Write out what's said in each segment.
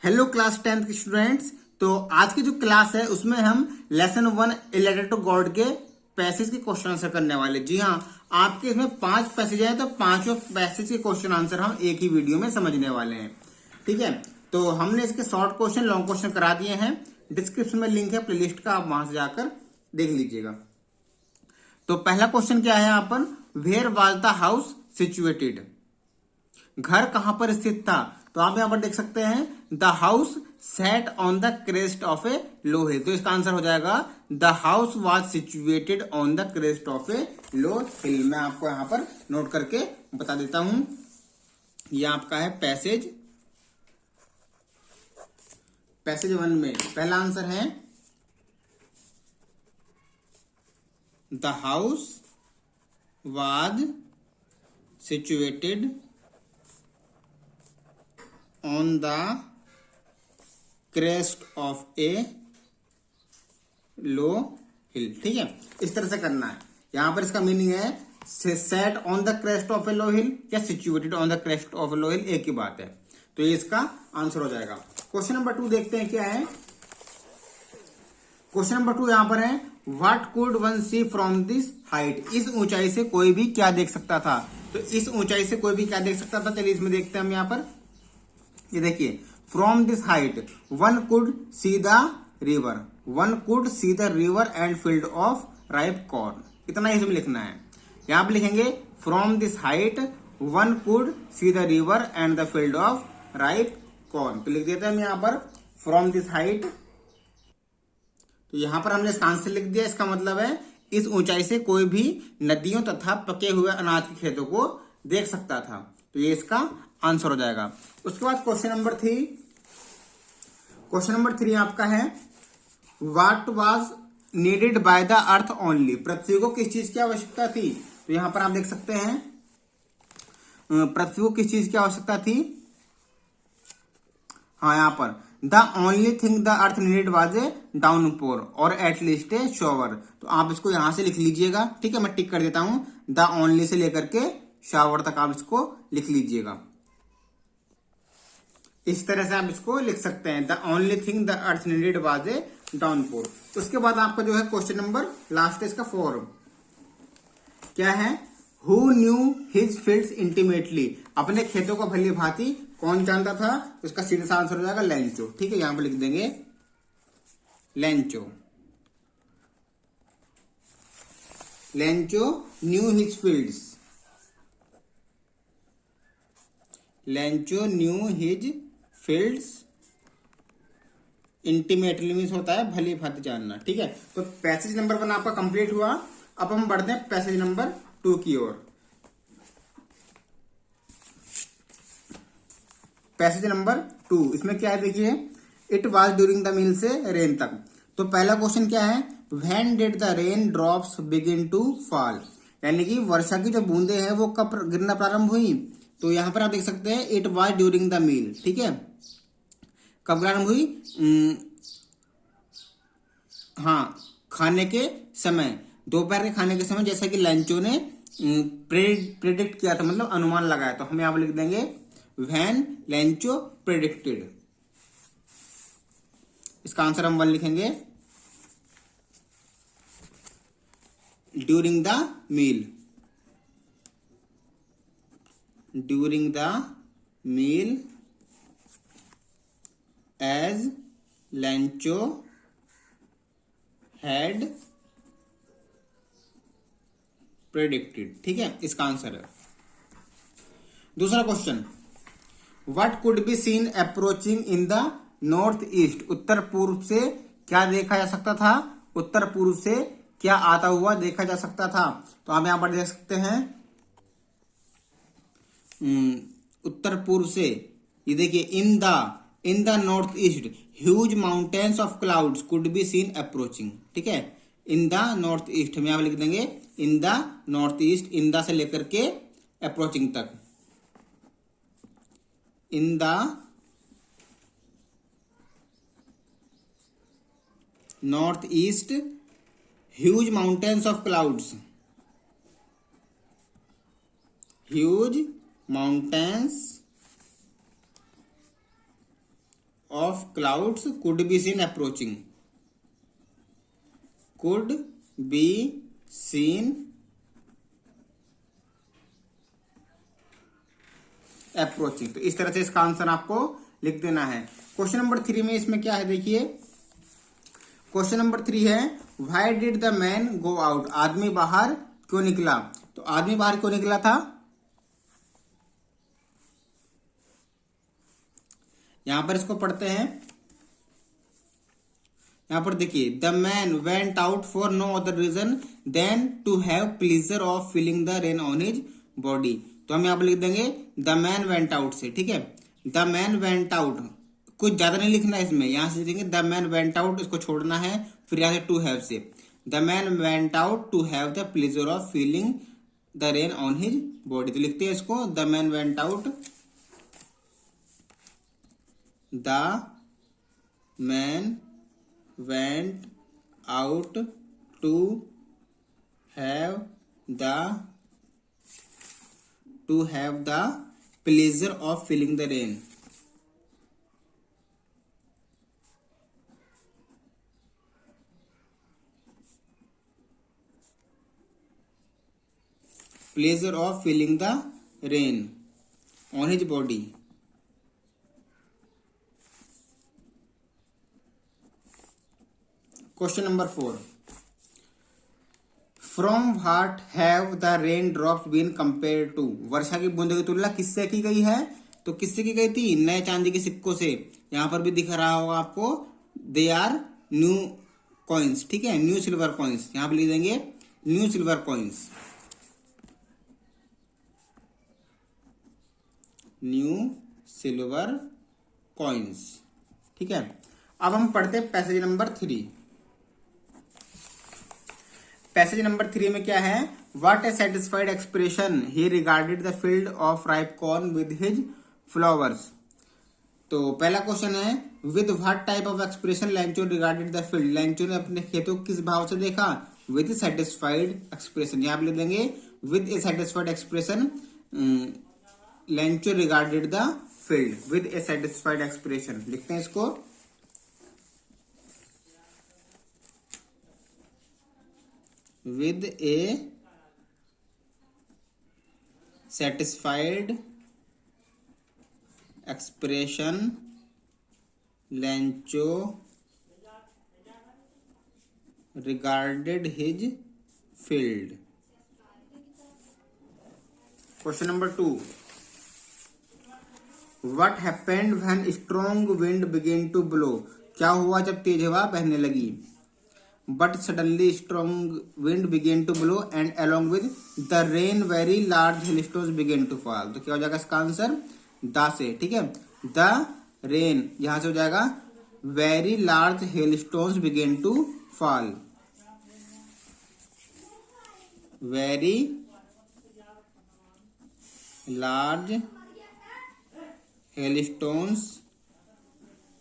Hello class 10th के students. तो आज की जो क्लास है उसमें हम lesson 1 a letter to God के पैसेज के क्वेश्चन आंसर करने वाले। जी हाँ, आपके इसमें 5 पैसेज हैं, तो पांचों पैसेज के क्वेश्चन आंसर हम एक ही वीडियो में समझने वाले हैं। ठीक है, तो हमने इसके शॉर्ट क्वेश्चन लॉन्ग क्वेश्चन करा दिए हैं। डिस्क्रिप्शन में लिंक है प्लेलिस्ट का, आप वहां से जाकर देख लीजिएगा। तो पहला क्वेश्चन क्या है यहाँ पर, where was the house situated, घर कहां पर स्थित था। तो आप यहां पर देख सकते हैं the house set on the crest of a low hill. तो इसका आंसर हो जाएगा the house was situated on the crest of a low hill. मैं आपको यहां पर नोट करके बता देता हूं, यह आपका है पैसेज 1 में पहला आंसर है the house was situated on the crest of a low hill। ठीक है, इस तरह से करना है। यहां पर इसका मीनिंग है set on the crest of a low hill या situated on the crest of a low hill, एक ही बात है। तो ये इसका आंसर हो जाएगा। क्वेश्चन नंबर 2 देखते हैं क्या है। क्वेश्चन नंबर 2 यहां पर है what could one see from this height. इस ऊंचाई से कोई भी क्या देख सकता था। तो इस ऊंचाई से कोई भी क्या देख सकता था, चलिए इसमें देखते हैं हम। यहां पर ये देखिए, from this height one could see the river, one could see the river and field of ripe corn. इतना ही इसमें लिखना है। यहां पर लिखेंगे from this height one could see the river and the field of ripe corn. तो लिख देते हैं हम यहां पर फ्रॉम दिस हाइट। तो यहां पर हमने इसका आंसर लिख दिया। इसका मतलब है इस ऊंचाई से कोई भी नदियों तथा पके हुए अनाज के खेतों को देख सकता था। तो ये इसका आंसर हो जाएगा। उसके बाद क्वेश्चन नंबर 3, क्वेश्चन नंबर 3 आपका है what was needed by the earth only. पृथ्वी को किस चीज की आवश्यकता थी। तो यहां पर आप देख सकते हैं पृथ्वी को किस चीज की आवश्यकता थी। हाँ, यहां पर the only thing the earth needed was a downpour और एटलीस्ट ए शॉवर। तो आप इसको यहां से लिख लीजिएगा। ठीक है, मैं टिक कर देता हूं, द ओनली से लेकर के शावर तक आप इसको लिख लीजिएगा। इस तरह से आप इसको लिख सकते हैं, the only thing the earth needed was a downpour. उसके बाद आपका जो है क्वेश्चन नंबर लास्ट है इसका 4 क्या है, who knew his fields intimately. अपने खेतों को भली भांति कौन जानता था। उसका सीधा सा आंसर हो जाएगा लेंचो। ठीक है, यहां पर लिख देंगे Lencho. Lencho new his fields, Lencho new his fields intimately means होता है भली भांति जानना। ठीक है, तो पैसेज नंबर 1 आपका कंप्लीट हुआ। अब हम बढ़ते हैं पैसेज नंबर 2 की ओर। पैसेज नंबर 2 इसमें क्या है, देखिए it was during the meal से रेन तक। तो पहला क्वेश्चन क्या है, when did the rain drops begin to fall. यानी कि वर्षा की जो बूंदे हैं वो कब गिरना प्रारंभ हुई। तो यहां पर आप देख सकते हैं it was during the meal. ठीक है, कब प्रारंभ हुई, हाँ खाने के समय, दोपहर के खाने के समय, जैसा कि लंचो ने प्रेडिक्ट किया था, मतलब अनुमान लगाया। तो हम यहां पर लिख देंगे व्हेन लंचो प्रेडिक्टेड। इसका आंसर हम 1 लिखेंगे, during the meal, during the meal as Lancho had predicted। ठीक है, इसका आंसर है। दूसरा question, what could be seen approaching in the north east. उत्तर पूर्व से क्या देखा जा सकता था, उत्तर पूर्व से क्या आता हुआ देखा जा सकता था। तो आप यहां पर देख सकते हैं उत्तर पूर्व से, ये देखिए इन the north east huge mountains of clouds could be seen approaching. ठीक है, इन द नॉर्थ ईस्ट हम यहां लिख देंगे इन the north east, in the से लेकर के अप्रोचिंग तक। इन the north east huge mountains of clouds, huge mountains of clouds could be seen approaching. Could be seen approaching. तो इस तरह से इसका आंसर आपको लिख देना है। क्वेश्चन नंबर 3 में इसमें क्या है देखिए, क्वेश्चन नंबर 3 है why did the man go out, आदमी बाहर क्यों निकला। तो आदमी बाहर क्यों निकला था, यहां पर इसको पढ़ते हैं। यहां पर देखिए the man went out for no other reason than to have pleasure of feeling the rain on his body. तो हम यहां पर लिख देंगे द मैन वेंट आउट से, ठीक है। द मैन वेंट आउट, कुछ ज्यादा नहीं लिखना है इसमें, यहां से लिखेंगे द मैन वेंट आउट, इसको छोड़ना है, फिर यहां से टू हैव से the man went out to have the pleasure of feeling the rain on his body. तो लिखते हैं इसको the man went out, the man went out to have the pleasure of feeling the rain. Pleasure of feeling the rain on his body. Question number 4, from what have the rain drops been compare to, वर्षा की बूंदों की तुलना किससे की गई है, तो किससे की गई थी, नए चांदी के सिक्कों से। यहां पर भी दिख रहा होगा आपको, दे आर न्यू कॉइन्स, ठीक है, न्यू सिल्वर कॉइन्स, यहां पर लिख देंगे new silver coins, new silver coins, ठीक है। अब हम पढ़ते हैं पैसेज नंबर 3। पैसेज नंबर 3 में क्या है, what A satisfied expression he regarded the field of ripe corn with his flowers. तो पहला क्वेश्चन है with what type of expression लैंचो regarded the field, लैंचो ने अपने खेतों को किस भाव से देखा, विद सेटिस्फाइड एक्सप्रेशन, यहां पर लिख देंगे with A satisfied expression लैंचो regarded the field, with A satisfied expression, लिखते हैं इसको with a satisfied expression Lancho regarded his field. Question number 2, what happened when strong wind began to blow, क्या हुआ जब तेज हवा बहने लगी। But suddenly strong wind began to blow and along with the rain very large hailstones began to fall. तो क्या हो जाएगा इसका आंसर, द से, ठीक है। The rain यहां से हो जाएगा very large hailstones began to fall. Very large hailstones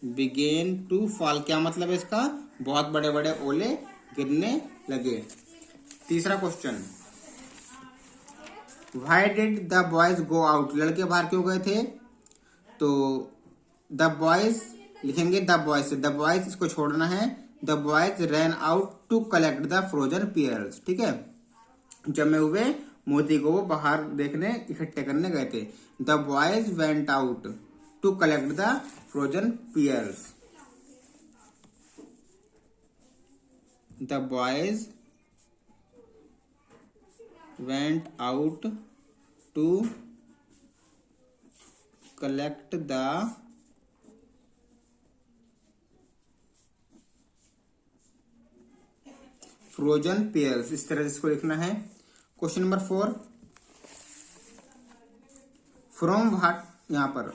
began to fall, क्या मतलब है इसका, बहुत बड़े बड़े ओले गिरने लगे। तीसरा question, why did the boys go out, लड़के बाहर क्यों गए थे। तो द बॉयज लिखेंगे द बॉयज से, द बॉयज इसको छोड़ना है, the boys ran out to collect the frozen pearls, ठीक है, जमे हुए मोती को वो बाहर देखने इकट्ठे करने गए थे। The boys went out to collect the frozen pearls, the boys went out to collect the frozen pears, इस तरह से इसको लिखना है। क्वेश्चन नंबर 4, फ्रॉम व्हाट, यहां पर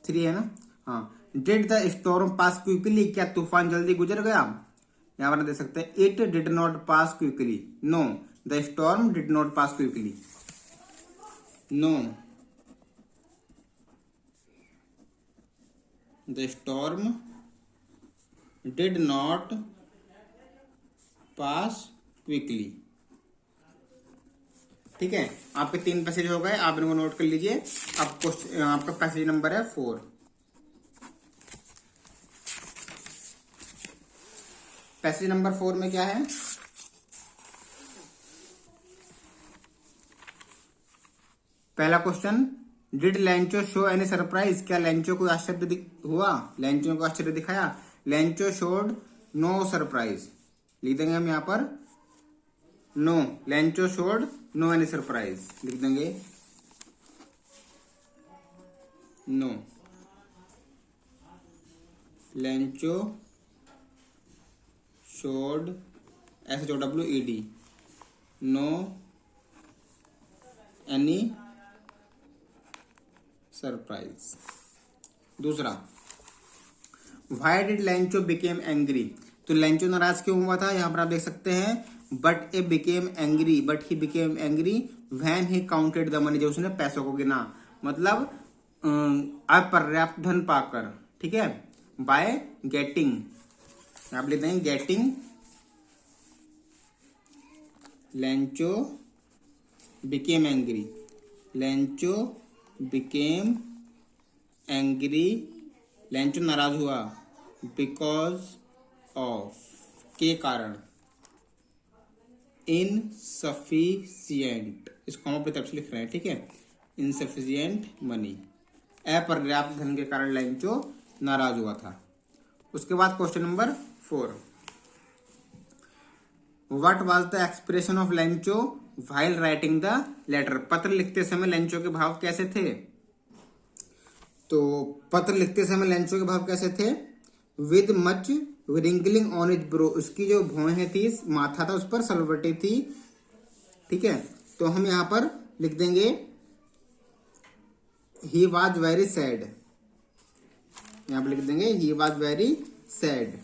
3 है ना, हाँ, did the storm pass quickly, क्या तूफान जल्दी गुजर गया। यहां पर दे सकते हैं it did not pass quickly, know the storm did not pass quickly, know the storm did not pass quickly, ठीक है। आपके 3 पैसेज हो गए, आप इनको नोट कर लीजिए। अब आपका पैसेज नंबर है 4। पैसेज नंबर 4 में क्या है? पहला question, did Lencho show any surprise? क्या लेंचो को आश्चर्य हुआ? लेंचो को आश्चर्य दिखाया? Lencho showed no surprise. लिख देंगे हम यहां पर no, Lencho showed no any surprise लिख देंगे, no Lencho showed SHOWED no any surprise. दूसरा, why did Lencho became angry? तो लेंचो नाराज क्यों हुआ था? यहां पर आप देख सकते हैं but he became angry when he counted the money, जब उसने पैसों को गिना, मतलब अपर्याप्त धन पाकर, ठीक है, बाय गेटिंग, आप लेते हैं getting Lencho became angry, Lencho became angry, Lencho नाराज हुआ बिकॉज ऑफ, के कारण, इनसफिशियंट, इसको हम अपनी तरफ से लिख रहे हैं, ठीक है, इनसफिशियंट मनी, अपर्याप्त धन के कारण लेंचो नाराज हुआ था। उसके बाद question number 4, what was the expression of Lencho while writing the letter? पत्र लिखते समय लेंचो के भाव कैसे थे? तो पत्र लिखते समय लेंचो के भाव कैसे थे? With much wrinkling on is bro, उसकी जो भौहें थी, माथा था, उस पर सलवटें थी, ठीक है। तो हम यहां पर लिख देंगे ही वॉज वेरी सैड, यहां पर लिख देंगे he was very sad,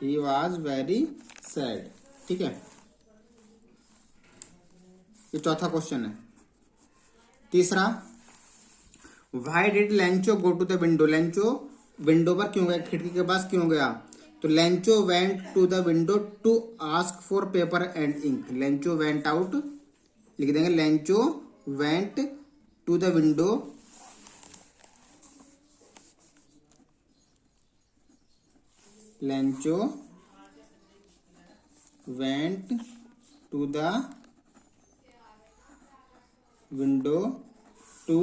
he was very sad, ठीक है। ये चौथा क्वेश्चन है। तीसरा, why did Lencho go to the window? Lencho window पर क्यों गया, खिड़की के पास क्यों गया? तो Lencho went to the window to ask for paper and ink, Lencho went out, लिख देंगे Lencho went to the window Lencho went to the window to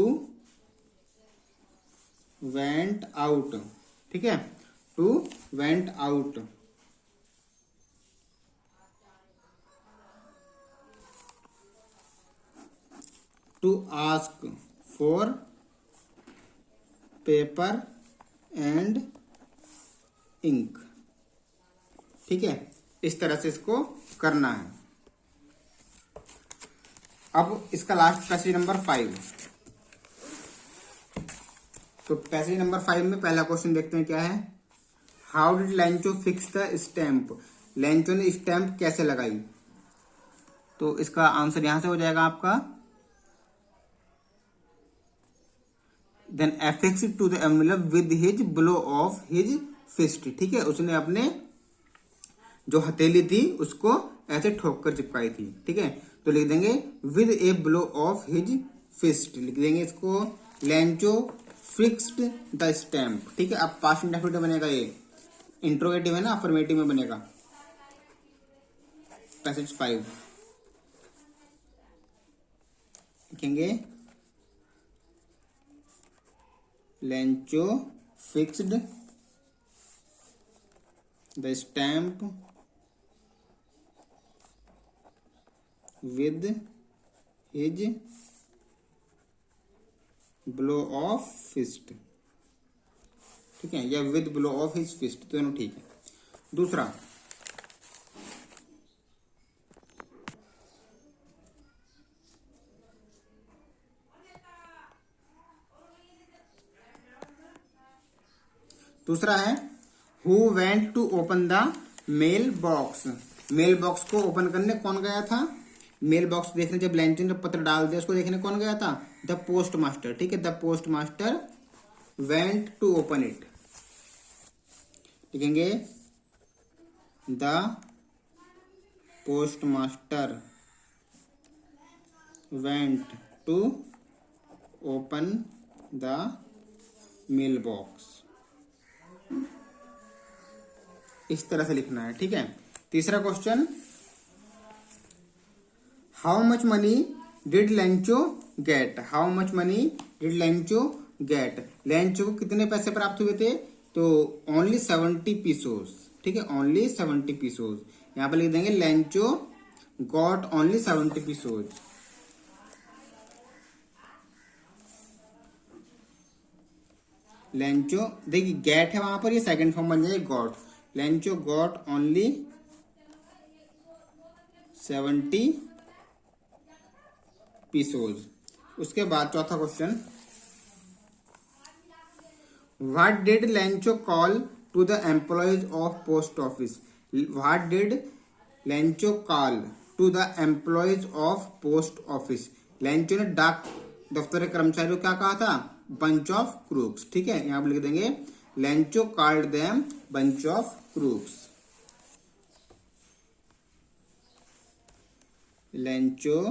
went out, ठीक है, to went out, to ask for paper and ink, ठीक है। इस तरह से इसको करना है। अब इसका लास्ट पैसेज नंबर 5, तो पैसेज नंबर 5 में पहला क्वेश्चन देखते हैं क्या है। How did Lencho fix the stamp? Lencho ने स्टैम्प कैसे लगाई? तो इसका आंसर यहां से हो जाएगा आपका then affix to the envelope with his blow of his fist, ठीक है, उसने अपने जो हथेली थी उसको ऐसे ठोक कर चिपकाई थी, ठीक है। तो लिख देंगे with a blow of his fist, लिख देंगे इसको लेंचो फिक्स्ड द स्टैम्प, ठीक है। अब पास्ट इंडेफिनिट बनेगा, ये इंट्रोगेटिव है ना, अफर्मेटिव में बनेगा। पैसेज 5 लिखेंगे Lencho fixed the stamp with his blow of fist, ठीक है, या with blow of his fist, दोनों ठीक है। दूसरा, है who went to open the mail box? Mail box को ओपन करने कौन गया था? मेल बॉक्स देखने जब लेंचो ने पत्र डाल दिया उसको देखने कौन गया था? द पोस्ट मास्टर, ठीक है, the postmaster went to open it, लिखेंगे the postmaster went to open the mail box, इस तरह से लिखना है, ठीक है। तीसरा question, how much money did Lencho get, how much money did Lencho get, Lencho को कितने पैसे प्राप्त हुए थे, तो ओनली 70 पीसोस, ठीक है, ओनली 70 पीसोस। यहां पर लिख देंगे Lencho got only 70 pesos. Lencho देखिए गेट है वहां पर, ये सेकंड फॉर्म बन जाएगा got, Lencho got only 70 pesos. उसके बाद चौथा question, what did Lencho call to the employees of post office, what did Lencho call to the employees of post office, Lencho ने डाक दफ्तर के कर्मचारियों को क्या कहा था, बंच ऑफ क्रूक्स, ठीक है। यहां पर लिख देंगे Lencho called them bunch of crooks, Lencho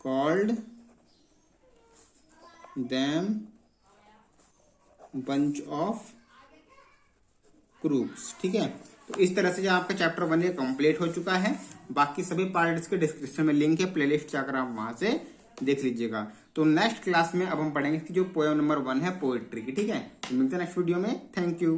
called them bunch of crooks, ठीक है। तो इस तरह से जो आपका चैप्टर 1 ये कंप्लीट हो चुका है। बाकी सभी पार्ट इसके डिस्क्रिप्शन में लिंक है, प्लेलिस्ट जाकर आप वहां से देख लीजिएगा। तो नेक्स्ट क्लास में अब हम पढ़ेंगे कि जो पोएम नंबर 1 है पोएट्री की, ठीक है। तो मिलते हैं नेक्स्ट वीडियो में, थैंक यू।